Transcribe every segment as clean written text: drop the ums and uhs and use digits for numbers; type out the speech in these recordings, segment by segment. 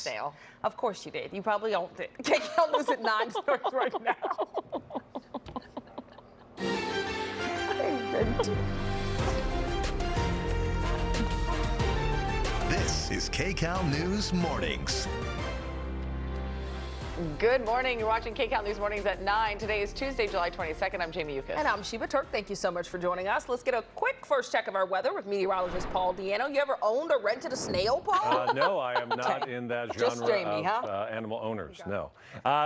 snail. Of course you did. You probably owned it. KCAL News at 9 starts right now. This is KCAL News Mornings. Good morning. You're watching KCAL News Mornings at 9. Today is Tuesday, July 22nd. I'm Jamie Yukas. And I'm Sheba Turk. Thank you so much for joining us. Let's get a quick first check of our weather with meteorologist Paul Deano. You ever owned or rented a snail, Paul? No, I am not in that genre Jamie, of animal owners. No.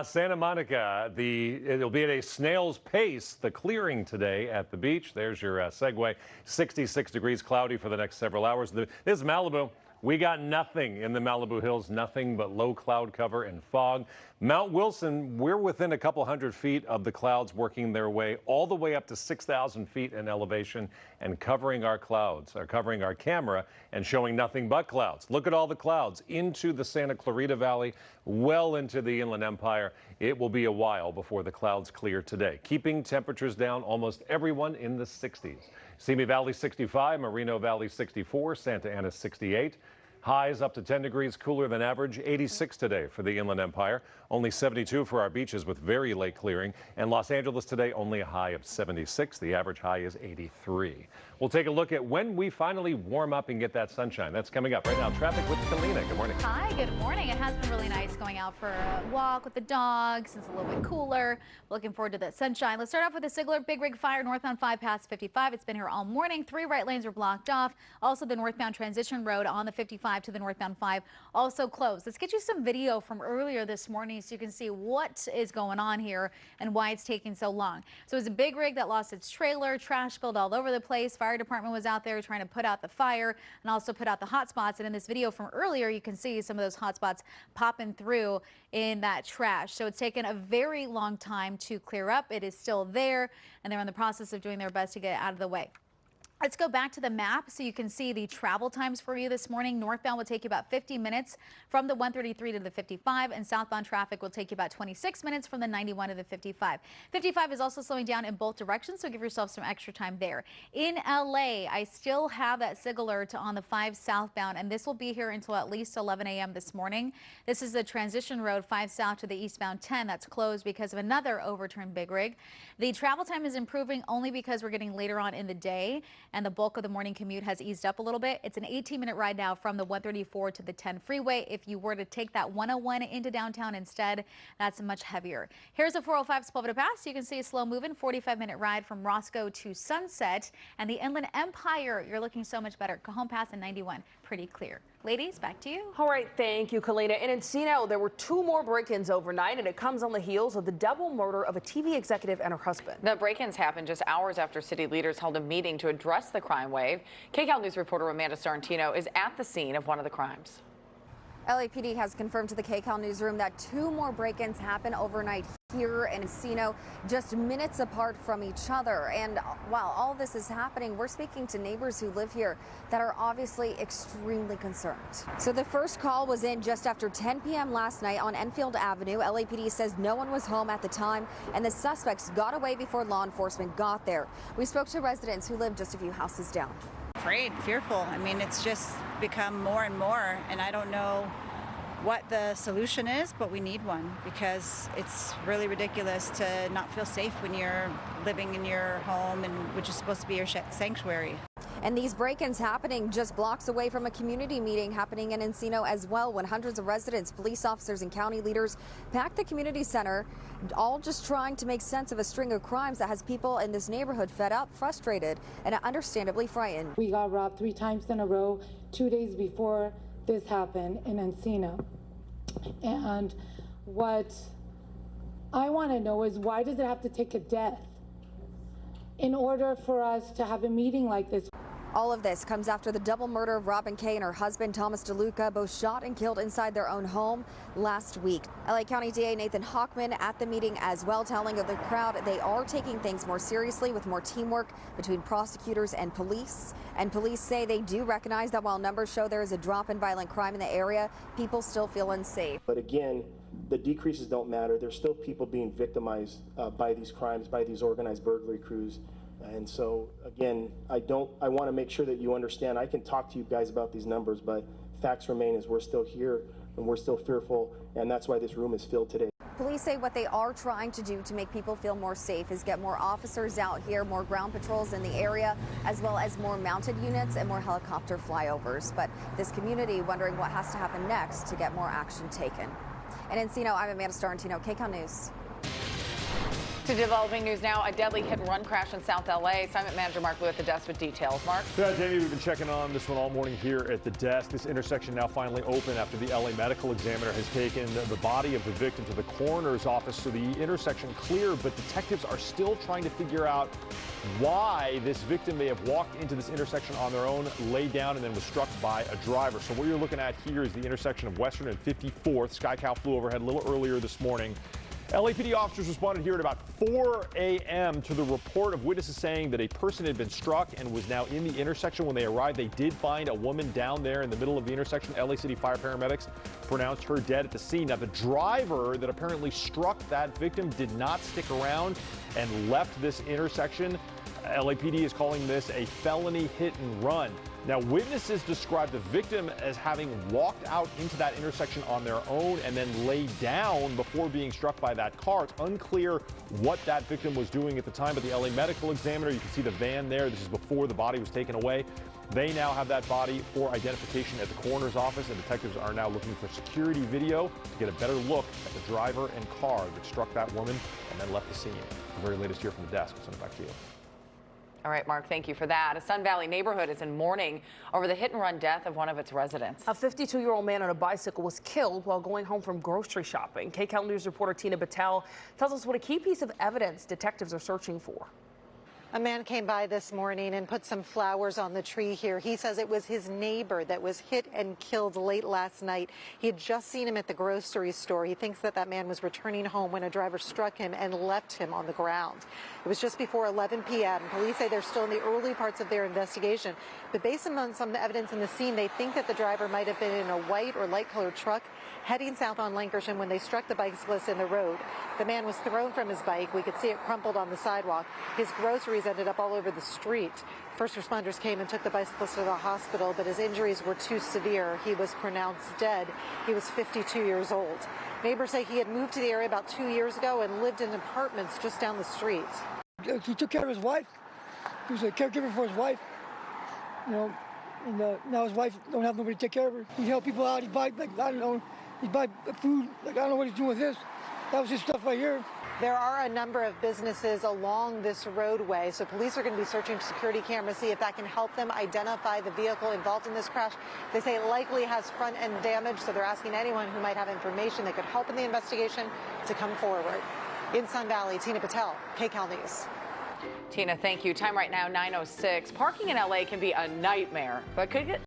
Santa Monica, it'll be at a snail's pace. The clearing today at the beach. There's your segue. 66 degrees, cloudy for the next several hours. This is Malibu. We got nothing in the Malibu Hills, nothing but low cloud cover and fog. Mount Wilson, we're within a couple hundred feet of the clouds working their way all the way up to 6,000 feet in elevation and covering our clouds, or covering our camera and showing nothing but clouds. Look at all the clouds into the Santa Clarita Valley, well into the Inland Empire. It will be a while before the clouds clear today, keeping temperatures down, almost everyone in the 60s. Simi Valley 65, Moreno Valley 64, Santa Ana 68. Highs up to 10 degrees cooler than average, 86 today for the Inland Empire, only 72 for our beaches with very late clearing. And Los Angeles today, only a high of 76. The average high is 83. We'll take a look at when we finally warm up and get that sunshine. That's coming up right now. Traffic with Kalina. Good morning. Hi, good morning. It has been really nice going out for a walk with the dogs. It's a little bit cooler. Looking forward to that sunshine. Let's start off with the Sigler Big Rig Fire northbound 5 past 55. It's been here all morning. 3 right lanes are blocked off. Also, the northbound transition road on the 55 to the northbound 5 also closed. Let's get you some video from earlier this morning so you can see what is going on here and why it's taking so long. So it was a big rig that lost its trailer, trash spilled all over the place. Fire department was out there trying to put out the fire and also put out the hot spots. And in this video from earlier, you can see some of those hot spots popping through in that trash. So it's taken a very long time to clear up. It is still there, and they're in the process of doing their best to get it out of the way. Let's go back to the map so you can see the travel times for you this morning. Northbound will take you about 50 minutes from the 133 to the 55, and southbound traffic will take you about 26 minutes from the 91 to the 55. 55 is also slowing down in both directions, so give yourself some extra time there. In LA, I still have that SIG alert on the 5 southbound, and this will be here until at least 11 a.m. this morning. This is the transition road 5 south to the eastbound 10 that's closed because of another overturned big rig. The travel time is improving only because we're getting later on in the day, and the bulk of the morning commute has eased up a little bit. It's an 18-minute ride now from the 134 to the 10 freeway. If you were to take that 101 into downtown instead, that's much heavier. Here's a 405 Sepulveda Pass. You can see a slow moving 45-minute ride from Roscoe to Sunset, and the Inland Empire, you're looking so much better. Cajon Pass and 91, pretty clear. Ladies, back to you. All right, thank you, Kalina. In Encino, there were 2 more break-ins overnight, and it comes on the heels of the double murder of a TV executive and her husband. The break-ins happened just hours after city leaders held a meeting to address the crime wave. KCAL News reporter Amanda Sorrentino is at the scene of one of the crimes. LAPD has confirmed to the KCAL newsroom that 2 more break-ins happened overnight here in Encino, just minutes apart from each other. And while all this is happening, we're speaking to neighbors who live here that are obviously extremely concerned. So the first call was in just after 10 p.m. last night on Enfield Avenue. LAPD says no one was home at the time, and the suspects got away before law enforcement got there. We spoke to residents who live just a few houses down. Afraid, fearful. I mean, it's just become more and more, and I don't know what the solution is, but we need one because it's really ridiculous to not feel safe when you're living in your home and which is supposed to be your sanctuary. And these break-ins happening just blocks away from a community meeting happening in Encino as well, when hundreds of residents, police officers, and county leaders packed the community center, all just trying to make sense of a string of crimes that has people in this neighborhood fed up, frustrated, and understandably frightened. We got robbed 3 times in a row, 2 days before this happened in Encino. And what I want to know is, why does it have to take a death in order for us to have a meeting like this? All of this comes after the double murder of Robin Kay and her husband Thomas DeLuca, both shot and killed inside their own home last week. LA County DA Nathan Hochman at the meeting as well, telling of the crowd they are taking things more seriously with more teamwork between prosecutors and police. And police say they do recognize that while numbers show there is a drop in violent crime in the area, people still feel unsafe. But again, the decreases don't matter. There's still people being victimized by these crimes, by these organized burglary crews. And so, again, I want to make sure that you understand. I can talk to you guys about these numbers, but facts remain as we're still here and we're still fearful, and that's why this room is filled today. Police say what they are trying to do to make people feel more safe is get more officers out here, more ground patrols in the area, as well as more mounted units and more helicopter flyovers. But this community wondering what has to happen next to get more action taken. And in Encino, I'm Amanda Starantino, KCAL News. To developing news now, a deadly hit-and-run crash in South LA. Assignment manager Mark Blue at the desk with details. Mark? Yeah, Jamie, we've been checking on this one all morning here at the desk. This intersection now finally open after the LA medical examiner has taken the body of the victim to the coroner's office, so the intersection cleared, but detectives are still trying to figure out why this victim may have walked into this intersection on their own, laid down, and then was struck by a driver. So what you're looking at here is the intersection of Western and 54th. SkyCal flew overhead a little earlier this morning. LAPD officers responded here at about 4 a.m. to the report of witnesses saying that a person had been struck and was now in the intersection. When they arrived, they did find a woman down there in the middle of the intersection. LA City Fire paramedics pronounced her dead at the scene. Now, the driver that apparently struck that victim did not stick around and left this intersection. LAPD is calling this a felony hit and run. Now, witnesses described the victim as having walked out into that intersection on their own and then laid down before being struck by that car. It's unclear what that victim was doing at the time, but the LA medical examiner, you can see the van there. This is before the body was taken away. They now have that body for identification at the coroner's office, and detectives are now looking for security video to get a better look at the driver and car that struck that woman and then left the scene. The very latest here from the desk. I'll send it back to you. All right, Mark, thank you for that. A Sun Valley neighborhood is in mourning over the hit-and-run death of one of its residents. A 52-year-old man on a bicycle was killed while going home from grocery shopping. KCAL News reporter Tina Patel tells us what a key piece of evidence detectives are searching for. A man came by this morning and put some flowers on the tree here. He says it was his neighbor that was hit and killed late last night. He had just seen him at the grocery store. He thinks that man was returning home when a driver struck him and left him on the ground. It was just before 11 p.m. Police say they're still in the early parts of their investigation. But based on some evidence in the scene, they think that the driver might have been in a white or light-colored truck heading south on Lankershim when they struck the bicyclist in the road. The man was thrown from his bike. We could see it crumpled on the sidewalk. His groceries ended up all over the street. First responders came and took the bicyclist to the hospital, but his injuries were too severe. He was pronounced dead. He was 52 years old. Neighbors say he had moved to the area about 2 years ago and lived in apartments just down the street. He took care of his wife. He was a caregiver for his wife. You know, and now his wife don't have nobody to take care of her. He helped people out. He buy, like, I don't know, he buy food. Like, I don't know what he's doing with this. That was his stuff right here. There are a number of businesses along this roadway, so police are going to be searching security cameras to see if that can help them identify the vehicle involved in this crash. They say it likely has front-end damage, so they're asking anyone who might have information that could help in the investigation to come forward. In Sun Valley, Tina Patel, KCAL News. Tina, thank you. Time right now, 9:06. Parking in LA can be a nightmare, but could